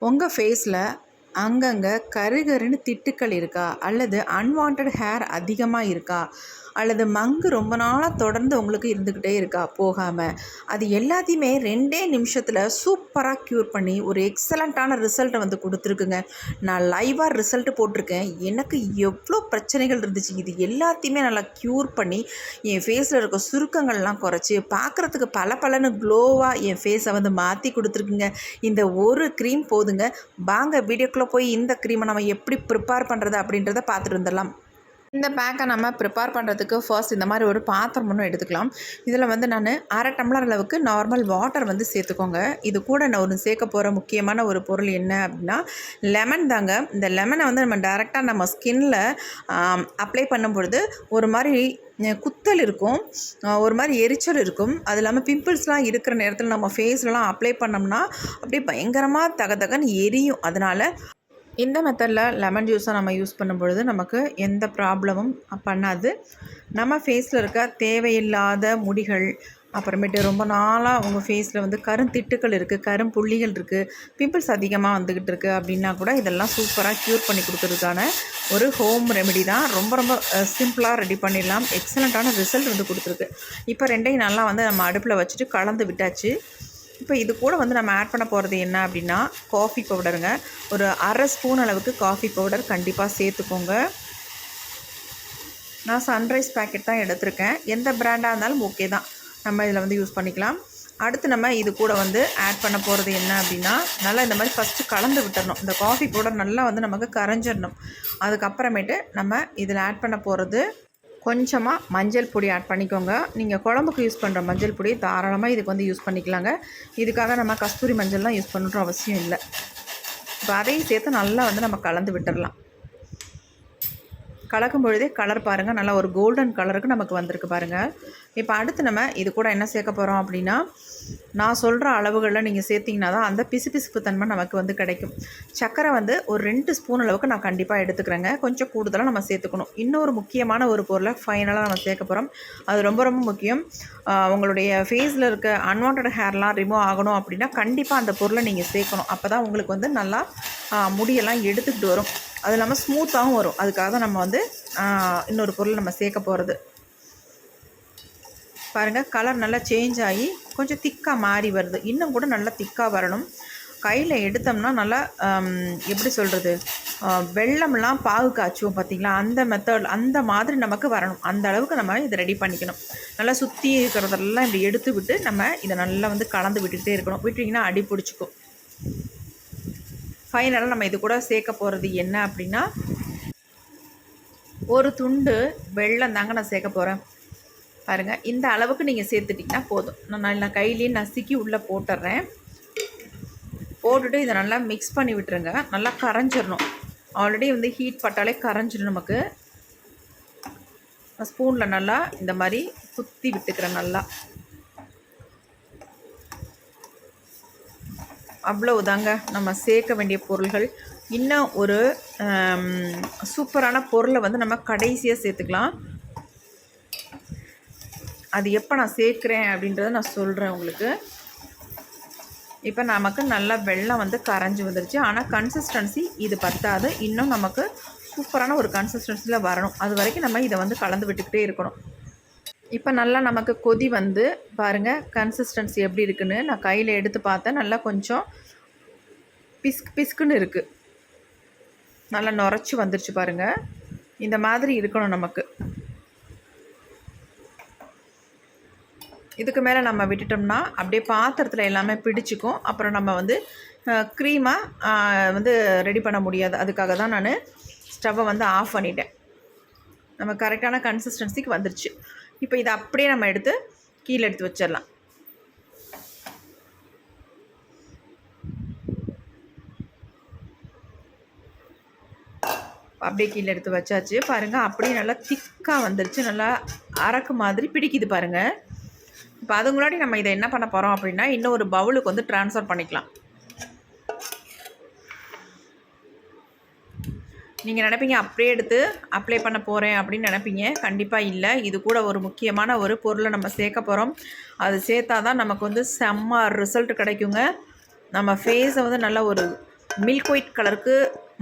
உங்கள் ஃபேஸில் அங்கங்கே கருகருன்னு திட்டுக்கள் இருக்கா, அல்லது அன்வான்ட் ஹேர் அதிகமாக இருக்கா, அல்லது மங்கு ரொம்ப நாளாக தொடர்ந்து உங்களுக்கு இருந்துக்கிட்டே இருக்கா போகாமல், அது எல்லாத்தையுமே 2 நிமிஷத்தில் சூப்பராக க்யூர் பண்ணி ஒரு எக்ஸலண்ட்டான ரிசல்ட்டை வந்து கொடுத்துருக்குங்க. நான் லைவாக ரிசல்ட்டு போட்டிருக்கேன். எனக்கு எவ்வளோ பிரச்சனைகள் இருந்துச்சு, இது எல்லாத்தையுமே நல்லா க்யூர் பண்ணி என் ஃபேஸில் இருக்க சுருக்கங்கள்லாம் குறைச்சி பார்க்குறதுக்கு பளபளன்னு க்ளோவாக என் ஃபேஸை வந்து மாற்றி கொடுத்துருக்குங்க. இந்த ஒரு க்ரீம் போதுங்க. வாங்க வீடியோக்குள்ளே போய் இந்த க்ரீமை நம்ம எப்படி ப்ரிப்பேர் பண்ணுறது அப்படின்றத பார்த்துட்டு வந்துடலாம். இந்த பேக்கை நம்ம ப்ரிப்பேர் பண்ணுறதுக்கு ஃபர்ஸ்ட் இந்த மாதிரி ஒரு பாத்திரம் ஒன்று எடுத்துக்கலாம். இதில் வந்து நான் 1/2 டம்ளர் அளவுக்கு நார்மல் வாட்டர் வந்து சேர்த்துக்கோங்க. இது கூட நான் ஒரு சேர்க்க போகிற முக்கியமான ஒரு பொருள் என்ன அப்படின்னா லெமன் தாங்க. இந்த லெமனை வந்து நம்ம டைரெக்டாக நம்ம ஸ்கின்னில் அப்ளை பண்ணும் பொழுது ஒரு மாதிரி குத்தல் இருக்கும், ஒரு மாதிரி எரிச்சல் இருக்கும். அது இல்லாமல் பிம்பிள்ஸ்லாம் இருக்கிற நேரத்தில் நம்ம ஃபேஸ்லலாம் அப்ளை பண்ணோம்னா அப்படியே பயங்கரமாக தகன்னு எரியும். அதனால் இந்த மெத்தடில் லெமன் ஜூஸை நம்ம யூஸ் பண்ணும்பொழுது நமக்கு எந்த ப்ராப்ளமும் பண்ணாது. நம்ம ஃபேஸில் இருக்க தேவையில்லாத முடிகள், அப்புறமேட்டு ரொம்ப நாளாக உங்கள் ஃபேஸில் வந்து கருந்திட்டுக்கள் இருக்குது, கரும்புள்ளிகள் இருக்குது, பிம்பிள்ஸ் அதிகமாக வந்துக்கிட்டு இருக்குது அப்படின்னா கூட இதெல்லாம் சூப்பராக க்யூர் பண்ணி கொடுக்கறதுக்கான ஒரு ஹோம் ரெமெடி தான். ரொம்ப சிம்பிளாக ரெடி பண்ணிடலாம். எக்ஸலண்ட்டான ரிசல்ட் வந்து கொடுத்துருக்கு. இப்போ 2ஐயும் நல்லா வந்து நம்ம அடுப்பில் வச்சுட்டு கலந்து விட்டாச்சு. இப்போ இது கூட வந்து நம்ம ஆட் பண்ண போகிறது என்ன அப்படின்னா காஃபி பவுடருங்க. ஒரு 1/2 ஸ்பூன் அளவுக்கு காஃபி பவுடர் கண்டிப்பாக சேர்த்துக்கோங்க. நான் சன்ரைஸ் பேக்கெட் தான் எடுத்திருக்கேன். எந்த பிராண்டாக இருந்தாலும் ஓகே தான், நம்ம இதில் வந்து யூஸ் பண்ணிக்கலாம். அடுத்து நம்ம இது கூட வந்து ஆட் பண்ண போகிறது என்ன அப்படின்னா நல்லா இந்த மாதிரி ஃபஸ்ட்டு கலந்து விட்டுறணும். இந்த காஃபி பவுடர் நல்லா வந்து நமக்கு கரைஞ்சிடணும். அதுக்கப்புறமேட்டு நம்ம இதில் ஆட் பண்ண போகிறது கொஞ்சமாக மஞ்சள் பொடி ஆட் பண்ணிக்கோங்க. நீங்கள் குழம்புக்கு யூஸ் பண்ணுற மஞ்சள் பொடி தாராளமாக இதுக்கு வந்து யூஸ் பண்ணிக்கலாங்க. இதுக்காக நம்ம கஸ்தூரி மஞ்சள்லாம் யூஸ் பண்ணுற அவசியம் இல்லை. இப்போ அதையும் சேர்த்து நல்லா வந்து நம்ம கலந்து விட்டுடலாம். கலக்கும் பொழுதே கலர் பாருங்கள், நல்லா ஒரு கோல்டன் கலருக்கு நமக்கு வந்திருக்கு பாருங்கள். இப்போ அடுத்து நம்ம இது கூட என்ன சேர்க்க போகிறோம் அப்படின்னா நான் சொல்கிற அளவுகளில் நீங்கள் சேர்த்திங்கன்னா தான் அந்த பிசுபிசுப்பு தன்மை நமக்கு வந்து கிடைக்கும். சர்க்கரை வந்து ஒரு 2 ஸ்பூன் அளவுக்கு நான் கண்டிப்பாக எடுத்துக்கிறேங்க. கொஞ்சம் கூடுதலாக நம்ம சேர்த்துக்கணும். இன்னொரு முக்கியமான ஒரு பொருளை ஃபைனலாக நம்ம சேர்க்க போகிறோம். அது ரொம்ப முக்கியம். உங்களுடைய ஃபேஸில் இருக்க அன்வான்ட் ஹேர்லாம் ரிமூவ் ஆகணும் அப்படின்னா கண்டிப்பாக அந்த பொருளை நீங்கள் சேர்க்கணும். அப்போ தான் உங்களுக்கு வந்து நல்லா முடியெல்லாம் எடுத்துக்கிட்டு வரும். அது இல்லாமல் ஸ்மூத்தாகவும் வரும். அதுக்காக தான் நம்ம வந்து இன்னொரு பொருள் நம்ம சேர்க்க போகிறது. பாருங்கள், கலர் நல்லா சேஞ்ச் ஆகி கொஞ்சம் திக்காக மாறி வருது. இன்னும் கூட நல்லா திக்காக வரணும். கையில் எடுத்தோம்னா நல்லா எப்படி சொல்கிறது, வெள்ளம்லாம் பாகு காய்ச்சுவோம் பார்த்திங்களா, அந்த மெத்தட் அந்த மாதிரி நமக்கு வரணும். அந்த அளவுக்கு நம்ம இதை ரெடி பண்ணிக்கணும். நல்லா சுற்றி இருக்கிறதெல்லாம் இப்படி எடுத்து விட்டு நம்ம இதை நல்லா வந்து கலந்து விட்டுக்கிட்டே இருக்கணும். விட்டிங்கன்னா அடி பிடிச்சிக்கும். ஃபைனலாக நம்ம இது கூட சேர்க்க போகிறது என்ன அப்படின்னா ஒரு துண்டு வெல்லம் தாங்க நான் சேர்க்க போகிறேன். பாருங்கள், இந்த அளவுக்கு நீங்கள் சேர்த்துட்டிங்கன்னா போதும். நான் கையிலேயே நசுக்கி உள்ளே போட்டுடுறேன். போட்டுட்டு இதை நல்லா மிக்ஸ் பண்ணி விட்டுருங்க. நல்லா கரைஞ்சிடணும். ஆல்ரெடி வந்து ஹீட் பட்டாலே கரைஞ்சிடும் நமக்கு. ஸ்பூனில் நல்லா இந்த மாதிரி குத்தி விட்டுக்கிறேன். நல்லா அவ்வளவுதாங்க நம்ம சேர்க்க வேண்டிய பொருள்கள். இன்னும் ஒரு சூப்பரான பொருளை வந்து நம்ம கடைசியாக சேர்த்துக்கலாம். அது எப்போ நான் சேர்க்குறேன் அப்படின்றத நான் சொல்கிறேன் உங்களுக்கு. இப்போ நமக்கு நல்லா வெள்ளம் வந்து கரைஞ்சி வந்துருச்சு. ஆனால் கன்சிஸ்டன்சி இது பத்தாது. இன்னும் நமக்கு சூப்பரான ஒரு கன்சிஸ்டன்சியில் வரணும். அது வரைக்கும் நம்ம இதை வந்து கலந்து விட்டுக்கிட்டே இருக்கணும். இப்போ நல்லா நமக்கு கொதி வந்து பாருங்கள் கன்சிஸ்டன்சி எப்படி இருக்குன்னு நான் கையில் எடுத்து பார்த்தேன். நல்லா கொஞ்சம் பிஸ்குன்னு இருக்குது. நல்லா நுரைச்சி வந்துருச்சு பாருங்கள். இந்த மாதிரி இருக்கணும் நமக்கு. இதுக்கு மேலே நம்ம விட்டுட்டோம்னா அப்படியே பாத்திரத்தில் எல்லாமே பிடிச்சிக்கும். அப்புறம் நம்ம வந்து க்ரீமாக வந்து ரெடி பண்ண முடியாது. அதுக்காக தான் நான் ஸ்டவ்வை வந்து ஆஃப் பண்ணிட்டேன். நம்ம கரெக்டான கன்சிஸ்டன்சிக்கு வந்துருச்சு. இப்போ இதை அப்படியே நம்ம எடுத்து கீழே எடுத்து வச்சிடலாம். அப்படியே கீழே எடுத்து வச்சாச்சு. பாருங்கள், அப்படியே நல்லா திக்காக வந்துருச்சு. நல்லா அரக்கு மாதிரி பிடிக்குது பாருங்கள். இப்போ அது முன்னாடி நம்ம இதை என்ன பண்ண போகிறோம் அப்படின்னா இன்னும் ஒரு பவுலுக்கு வந்து ட்ரான்ஸ்ஃபர் பண்ணிக்கலாம். நீங்கள் நினைப்பீங்க அப்படியே எடுத்து அப்ளை பண்ண போகிறேன் அப்படின்னு நினைப்பீங்க. கண்டிப்பாக இல்லை. இது கூட ஒரு முக்கியமான ஒரு பொருளை நம்ம சேர்க்க போகிறோம். அது சேர்த்தா தான் நமக்கு வந்து செம்ம ரிசல்ட் கிடைக்குங்க. நம்ம ஃபேஸை வந்து நல்ல ஒரு மில்க் ஒயிட் கலருக்கு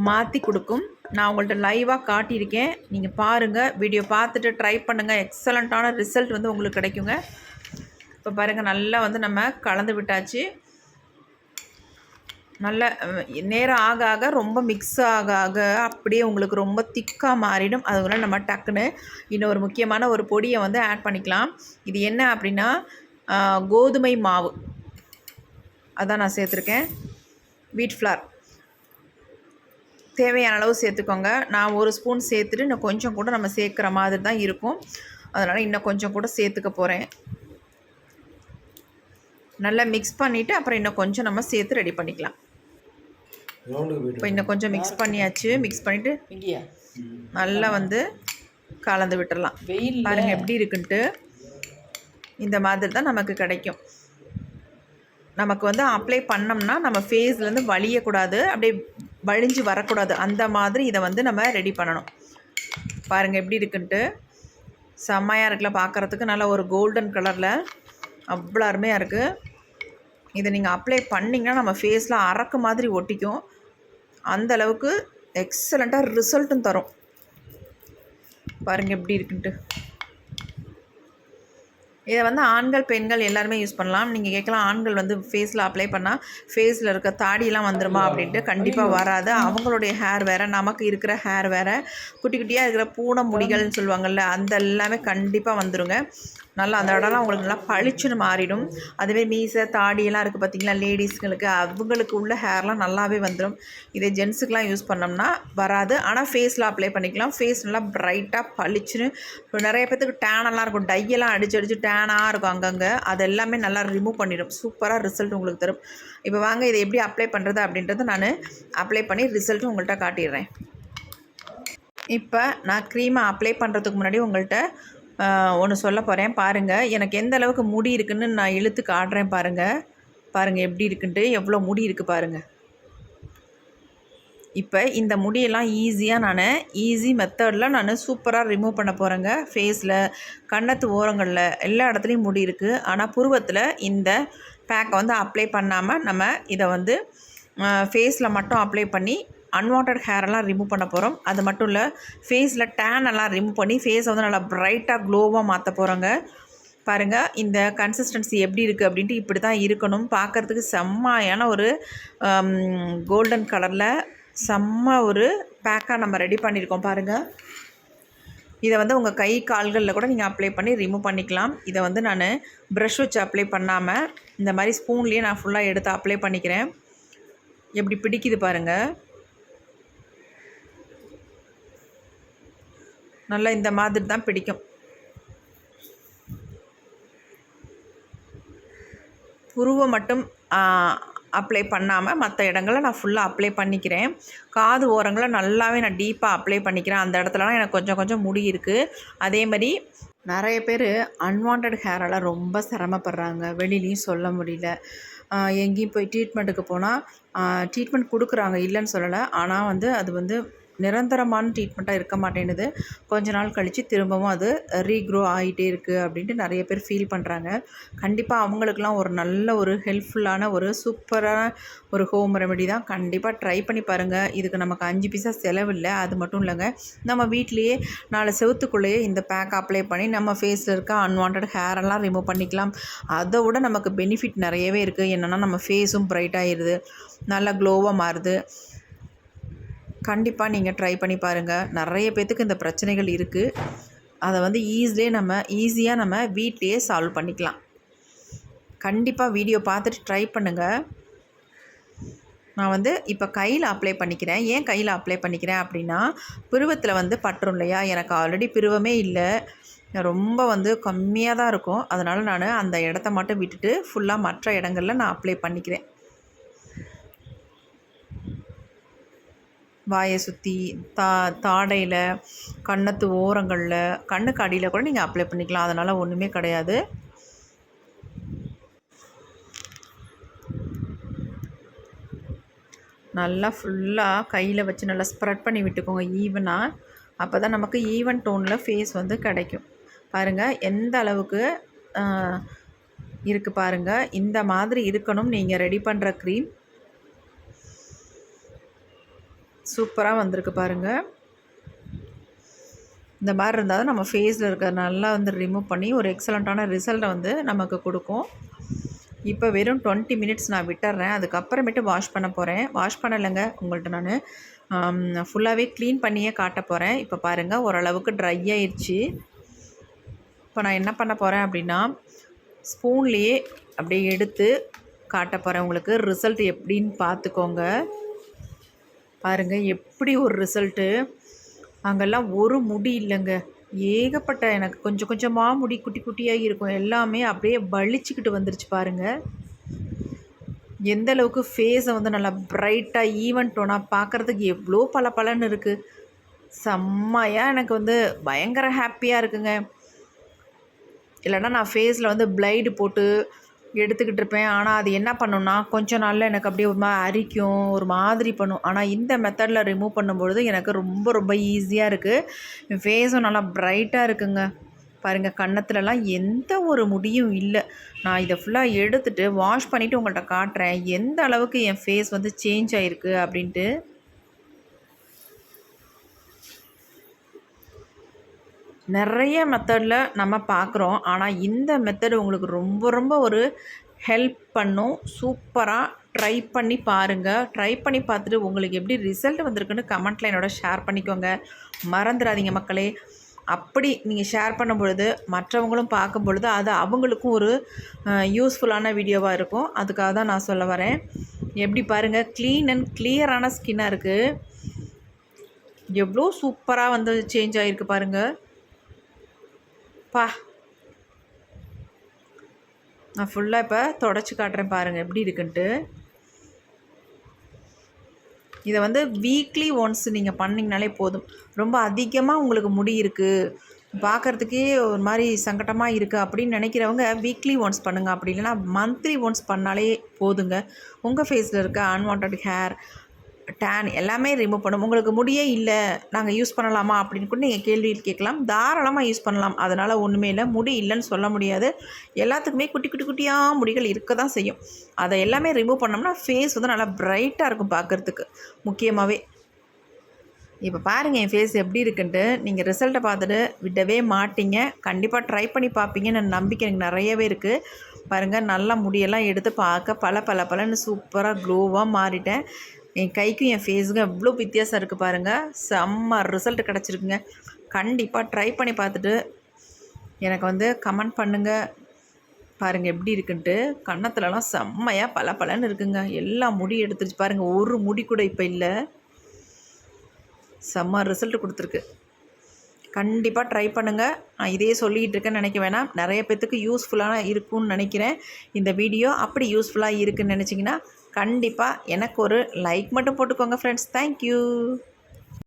மாற்றி கொடுக்கும். நான் உங்கள்கிட்ட லைவாக காட்டியிருக்கேன். நீங்கள் பாருங்கள், வீடியோ பார்த்துட்டு ட்ரை பண்ணுங்கள். எக்ஸலண்ட்டான ரிசல்ட் வந்து உங்களுக்கு கிடைக்குங்க. இப்போ பாருங்கள், நல்லா வந்து நம்ம கலந்து விட்டாச்சு. நல்ல நேரம் ஆக ஆக ரொம்ப மிக்ஸ் ஆக ஆக அப்படியே உங்களுக்கு ரொம்ப திக்காக மாறிடும். அதுக்குள்ள நம்ம டக்குன்னு இன்னொரு முக்கியமான ஒரு பொடியை வந்து ஆட் பண்ணிக்கலாம். இது என்ன அப்படின்னா கோதுமை மாவு, அதான் நான் சேர்த்துருக்கேன். வீட் ஃப்ளார் தேவையான அளவு சேர்த்துக்கோங்க. நான் ஒரு ஸ்பூன் சேர்த்துட்டு இன்னும் கொஞ்சம் கூட நம்ம சேர்க்குற மாதிரி தான் இருக்கும். அதனால் இன்னும் கொஞ்சம் கூட சேர்த்துக்க போகிறேன். நல்லா மிக்ஸ் பண்ணிவிட்டு அப்புறம் இன்னும் கொஞ்சம் நம்ம சேர்த்து ரெடி பண்ணிக்கலாம். இப்போ இன்னும் கொஞ்சம் மிக்ஸ் பண்ணியாச்சு. மிக்ஸ் பண்ணிவிட்டு நல்லா வந்து கலந்து விட்டுடலாம். பாருங்கள் எப்படி இருக்குன்ட்டு. இந்த மாதிரி தான் நமக்கு கிடைக்கும். நமக்கு வந்து அப்ளை பண்ணோம்னா நம்ம ஃபேஸ்லேருந்து வலியக்கூடாது, அப்படியே வழிஞ்சு வரக்கூடாது. அந்த மாதிரி இதை வந்து நம்ம ரெடி பண்ணணும். பாருங்கள் எப்படி இருக்குன்ட்டு. செம்மையாக இருக்குல்ல, பார்க்குறதுக்கு நல்லா ஒரு கோல்டன் கலரில் அவ்வளோ அருமையாக இருக்குது. இதை நீங்கள் அப்ளை பண்ணிங்கன்னா நம்ம ஃபேஸில் அரக்கு மாதிரி ஒட்டிக்கும். அந்த அளவுக்கு எக்ஸலண்ட்டாக ரிசல்ட்டும் தரும். பாருங்கள் எப்படி இருக்குன்ட்டு. இதை வந்து ஆண்கள் பெண்கள் எல்லாருமே யூஸ் பண்ணலாம். நீங்கள் கேட்கலாம், ஆண்கள் வந்து ஃபேஸில் அப்ளை பண்ணால் ஃபேஸில் இருக்க தாடியெல்லாம் வந்துடுமா அப்படின்ட்டு. கண்டிப்பாக வராது. அவங்களுடைய ஹேர் வேறு, நமக்கு இருக்கிற ஹேர் வேறு. குட்டி குட்டியாக இருக்கிற பூனை முடிகள்னு சொல்லுவாங்கள்ல, அந்த எல்லாமே கண்டிப்பாக வந்துடுங்க. நல்லா அந்த இடம்லாம் உங்களுக்கு நல்லா பளிச்சுன்னு மாறிடும். அதுவே மீசை தாடியெல்லாம் இருக்குது பார்த்தீங்களா, லேடிஸ்களுக்கு அவங்களுக்கு உள்ள ஹேர்லாம் நல்லாவே வந்துடும். இதே ஜென்ஸுக்கெலாம் யூஸ் பண்ணோம்னா வராது. ஆனால் ஃபேஸில் அப்ளை பண்ணிக்கலாம். ஃபேஸ் நல்லா ப்ரைட்டாக பளிச்சுன்னு. இப்போ நிறைய பேத்துக்கு டேனெல்லாம் இருக்கும், டையெல்லாம் அடிச்சு டேனாக இருக்கும் அங்கங்கே. அது எல்லாமே நல்லா ரிமூவ் பண்ணிடும். சூப்பராக ரிசல்ட் உங்களுக்கு தரும். இப்போ வாங்க இதை எப்படி அப்ளை பண்ணுறது அப்படின்றத நான் அப்ளை பண்ணி ரிசல்ட்டும் உங்கள்கிட்ட காட்டிடுறேன். இப்போ நான் க்ரீமை அப்ளை பண்ணுறதுக்கு முன்னாடி உங்கள்கிட்ட ஒன்று சொல்ல போகிறேன். பாருங்கள், எனக்கு எந்த அளவுக்கு முடி இருக்குதுன்னு நான் இழுத்து காட்டுறேன். பாருங்கள் எப்படி இருக்குன்ட்டு. எவ்வளோ முடி இருக்குது பாருங்கள். இப்போ இந்த முடியெல்லாம் ஈஸியாக நான் ஈஸி மெத்தடில் நான் சூப்பராக ரிமூவ் பண்ண போகிறேங்க. ஃபேஸில், கன்னத்து ஓரங்களில் எல்லா இடத்துலையும் முடி இருக்குது. ஆனால் புருவத்தில் இந்த பேக்கை வந்து அப்ளை பண்ணாமல் நம்ம இதை வந்து ஃபேஸில் மட்டும் அப்ளை பண்ணி அன்வான்ட் ஹேரெல்லாம் ரிமூவ் பண்ண போகிறோம். அது மட்டும் இல்லை, ஃபேஸில் டேன் எல்லாம் ரிமூவ் பண்ணி ஃபேஸை வந்து நல்லா ப்ரைட்டாக க்ளோவாக மாற்ற போகிறோங்க. பாருங்கள் இந்த கன்சிஸ்டன்சி எப்படி இருக்குது அப்படின்ட்டு. இப்படி தான் இருக்கணும். பார்க்குறதுக்கு செம்மையான ஒரு கோல்டன் கலரில் செம்ம ஒரு பேக்காக நம்ம ரெடி பண்ணியிருக்கோம். பாருங்கள், இதை வந்து உங்கள் கை கால்களில் கூட நீங்கள் அப்ளை பண்ணி ரிமூவ் பண்ணிக்கலாம். இதை வந்து நான் ப்ரஷ் வச்சு அப்ளை பண்ணாமல் இந்த மாதிரி ஸ்பூன்லேயே நான் ஃபுல்லாக எடுத்து அப்ளை பண்ணிக்கிறேன். எப்படி பிடிக்குது பாருங்கள். நல்லா இந்த மாதிரி தான் பிடிக்கும். புருவம் மட்டும் அப்ளை பண்ணாமல் மற்ற இடங்களில் நான் ஃபுல்லாக அப்ளை பண்ணிக்கிறேன். காது ஓரங்களை நல்லாவே நான் டீப்பாக அப்ளை பண்ணிக்கிறேன். அந்த இடத்துலலாம் எனக்கு கொஞ்சம் கொஞ்சம் முடி இருக்குது. அதே மாதிரி நிறைய பேர் அன்வான்ட் ஹேரால் ரொம்ப சிரமப்படுறாங்க. வெளியிலையும் சொல்ல முடியல. எங்கேயும் போய் ட்ரீட்மெண்ட்டுக்கு போனால் ட்ரீட்மெண்ட் கொடுக்குறாங்க, இல்லைன்னு சொல்லலை. ஆனால் வந்து அது வந்து நிரந்தரமான ட்ரீட்மெண்ட்டாக இருக்க மாட்டேங்குது. கொஞ்ச நாள் கழித்து திரும்பவும் அது ரீக்ரோ ஆகிட்டே இருக்குது அப்படின்ட்டு நிறைய பேர் ஃபீல் பண்ணுறாங்க. கண்டிப்பாக அவங்களுக்கெல்லாம் ஒரு நல்ல ஒரு ஹெல்ப்ஃபுல்லான ஒரு சூப்பரான ஒரு ஹோம் ரெமெடி தான். கண்டிப்பாக ட்ரை பண்ணி பாருங்கள். இதுக்கு நமக்கு 5 பைசா செலவில்லை. அது மட்டும் இல்லைங்க, நம்ம வீட்லேயே 4 செவத்துக்குள்ளேயே இந்த பேக் அப்ளை பண்ணி நம்ம ஃபேஸில் இருக்க அன்வான்ட் ஹேரெல்லாம் ரிமூவ் பண்ணிக்கலாம். அதை விட நமக்கு பெனிஃபிட் நிறையவே இருக்குது. என்னென்னா நம்ம ஃபேஸும் ப்ரைட் ஆகிடுது, நல்லா க்ளோவாக மாறுது. கண்டிப்பாக நீங்கள் ட்ரை பண்ணி பாருங்கள். நிறைய பேர்த்துக்கு இந்த பிரச்சனைகள் இருக்குது. அதை வந்து ஈஸியாக நம்ம வீட்லேயே சால்வ் பண்ணிக்கலாம். கண்டிப்பாக வீடியோ பார்த்துட்டு ட்ரை பண்ணுங்கள். நான் வந்து இப்போ கையில் அப்ளை பண்ணிக்கிறேன். ஏன் கையில் அப்ளை பண்ணிக்கிறேன் அப்படின்னா, புருவத்தில் வந்து பட்டுரும் இல்லையா. எனக்கு ஆல்ரெடி புருவமே இல்லை, ரொம்ப வந்து கம்மியாக தான் இருக்கும். அதனால் நான் அந்த இடத்த மட்டும் விட்டுட்டு ஃபுல்லாக மற்ற இடங்களில் நான் அப்ளை பண்ணிக்கிறேன். வாயை சுற்றி, தாடையில், கன்னத்து ஓரங்களில், கண்ணுக்கு அடியில் கூட நீங்கள் அப்ளை பண்ணிக்கலாம். அதனால் ஒன்றுமே கிடையாது. நல்லா ஃபுல்லாக கையில் வச்சு நல்லா ஸ்ப்ரெட் பண்ணி விட்டுக்கோங்க ஈவனாக. அப்போ தான் நமக்கு ஈவன் டோனில் ஃபேஸ் வந்து கிடைக்கும். பாருங்கள் எந்த அளவுக்கு இருக்குது பாருங்கள். இந்த மாதிரி இருக்கணும் நீங்கள் ரெடி பண்ணுற க்ரீம். சூப்பராக வந்திருக்கு பாருங்கள். இந்த மாதிரி இருந்தால் தான் நம்ம ஃபேஸில் இருக்கிற நல்லா வந்து ரிமூவ் பண்ணி ஒரு எக்ஸலண்ட்டான ரிசல்ட்டை வந்து நமக்கு கொடுக்கும். இப்போ வெறும் 20 மினிட்ஸ் நான் விட்டுறேன். அதுக்கப்புறமேட்டு வாஷ் பண்ண போகிறேன். வாஷ் பண்ணலைங்க, உங்கள்கிட்ட நான் ஃபுல்லாகவே க்ளீன் பண்ணியே காட்ட போகிறேன். இப்போ பாருங்கள், ஓரளவுக்கு ட்ரை ஆயிடுச்சு. இப்போ நான் என்ன பண்ண போகிறேன் அப்படின்னா, ஸ்பூன்லேயே அப்படியே எடுத்து காட்ட போகிறேன் உங்களுக்கு. ரிசல்ட் எப்படின்னு பார்த்துக்கோங்க. பாருங்கள் எப்படி ஒரு ரிசல்ட்டு. அங்கெல்லாம் ஒரு முடி இல்லைங்க, ஏகப்பட்ட எனக்கு கொஞ்சம் கொஞ்சமாக முடி குட்டி குட்டியாக இருக்கும். எல்லாமே அப்படியே வலிச்சுக்கிட்டு வந்துருச்சு பாருங்கள். எந்த அளவுக்கு ஃபேஸை வந்து நல்லா ப்ரைட்டாக ஈவன் டோனாக பார்க்குறதுக்கு எவ்வளோ பளபளன்னு இருக்குது. செம்மையாக எனக்கு வந்து பயங்கர ஹாப்பியாக இருக்குங்க. இல்லைன்னா நான் ஃபேஸில் வந்து பிளைடு போட்டு எடுத்துக்கிட்டு இருப்பேன். ஆனால் அது என்ன பண்ணுன்னா கொஞ்சம் நாளில் எனக்கு அப்படியே ஒரு மாதிரி அரிக்கும், ஒரு மாதிரி பண்ணும். ஆனால் இந்த மெத்தடில் ரிமூவ் பண்ணும்பொழுது எனக்கு ரொம்ப ரொம்ப ஈஸியாக இருக்குது. என் ஃபேஸும் நல்லா ப்ரைட்டாக இருக்குங்க. பாருங்கள், கன்னத்துலலாம் எந்த ஒரு முடியும் இல்லை. நான் இதை ஃபுல்லாக எடுத்துகிட்டு வாஷ் பண்ணிவிட்டு உங்கள்கிட்ட காட்டுறேன் எந்த அளவுக்கு என் ஃபேஸ் வந்து சேஞ்ச் ஆகிருக்கு அப்படின்ட்டு. நிறைய மெத்தடில் நம்ம பார்க்குறோம். ஆனால் இந்த மெத்தடு உங்களுக்கு ரொம்ப ரொம்ப ஒரு ஹெல்ப் பண்ணும். சூப்பராக ட்ரை பண்ணி பாருங்கள். ட்ரை பண்ணி பார்த்துட்டு உங்களுக்கு எப்படி ரிசல்ட் வந்திருக்குன்னு கமெண்ட்டில் என்னோட ஷேர் பண்ணிக்கோங்க. மறந்துடாதீங்க மக்களே. அப்படி நீங்கள் ஷேர் பண்ணும் பொழுது மற்றவங்களும் பார்க்கும் பொழுது அது அவங்களுக்கும் ஒரு யூஸ்ஃபுல்லான வீடியோவாக இருக்கும். அதுக்காக தான் நான் சொல்ல வரேன். எப்படி பாருங்கள், க்ளீன் அண்ட் கிளியரான ஸ்கின்னாக இருக்குது. எவ்வளோ சூப்பராக வந்து சேஞ்ச் ஆகிருக்கு பாருங்கள். நான் ஃபுல்லாக இப்போ தொடச்சி காட்டுறேன் பாருங்கள் எப்படி இருக்குன்ட்டு. இதை வந்து வீக்லி ஒன்ஸ் நீங்கள் பண்ணிங்கனாலே போதும். ரொம்ப அதிகமாக உங்களுக்கு முடி இருக்குது, பார்க்குறதுக்கே ஒரு மாதிரி சங்கட்டமாக இருக்குது அப்படின்னு நினைக்கிறவங்க வீக்லி ஒன்ஸ் பண்ணுங்கள். அப்படி இல்லைனா மந்த்லி ஒன்ஸ் பண்ணாலே போதுங்க. உங்கள் ஃபேஸில் இருக்க அன்வான்ட் ஹேர், டேன் எல்லாமே ரிமூவ் பண்ணும். உங்களுக்கு முடியே இல்லை, நாங்கள் யூஸ் பண்ணலாமா அப்படின்னு கூட நீங்கள் கேள்வி கேட்கலாம். தாராளமாக யூஸ் பண்ணலாம். அதனால் ஒன்றுமே இல்லை, முடி இல்லைன்னு சொல்ல முடியாது. எல்லாத்துக்குமே குட்டி குட்டி குட்டியாக முடிகள் இருக்க தான் செய்யும். அதை எல்லாமே ரிமூவ் பண்ணோம்னா ஃபேஸ் வந்து நல்லா ப்ரைட்டாக இருக்கும் பார்க்குறதுக்கு. முக்கியமாகவே இப்போ பாருங்கள் என் ஃபேஸ் எப்படி இருக்குன்ட்டு. நீங்கள் ரிசல்ட்டை பார்த்துட்டு விடவே மாட்டீங்க. கண்டிப்பாக ட்ரை பண்ணி பார்ப்பீங்கன்னு நம்பிக்கை எனக்கு நிறையவே இருக்குது. பாருங்கள், நல்லா முடியெல்லாம் எடுத்து பார்க்க பல சூப்பராக க்ளோவாக மாறிட்டேன். என் கைக்கும் என் ஃபேஸுக்கும் எவ்வளோ வித்தியாசம் இருக்குது பாருங்கள். செம்ம ரிசல்ட் கிடச்சிருக்குங்க. கண்டிப்பாக ட்ரை பண்ணி பார்த்துட்டு எனக்கு வந்து கமெண்ட் பண்ணுங்கள். பாருங்கள் எப்படி இருக்குன்ட்டு. கன்னத்துலலாம் செம்மையாக பளபளன்னு இருக்குங்க. எல்லா முடி எடுத்துருச்சு பாருங்கள். ஒரு முடி கூட இப்போ இல்லை. செம்ம ரிசல்ட் கொடுத்துருக்கு. கண்டிப்பாக ட்ரை பண்ணுங்கள். நான் இதே சொல்லிகிட்டு இருக்கேன்னு நினைக்க வேணாம். நிறைய பேர்த்துக்கு யூஸ்ஃபுல்லாக இருக்கும்னு நினைக்கிறேன் இந்த வீடியோ. அப்படி யூஸ்ஃபுல்லாக இருக்குதுன்னு நினச்சிங்கன்னா கண்டிப்பாக எனக்கு ஒரு லைக் மட்டும் போட்டுக்கோங்க ஃப்ரெண்ட்ஸ். தேங்க்யூ.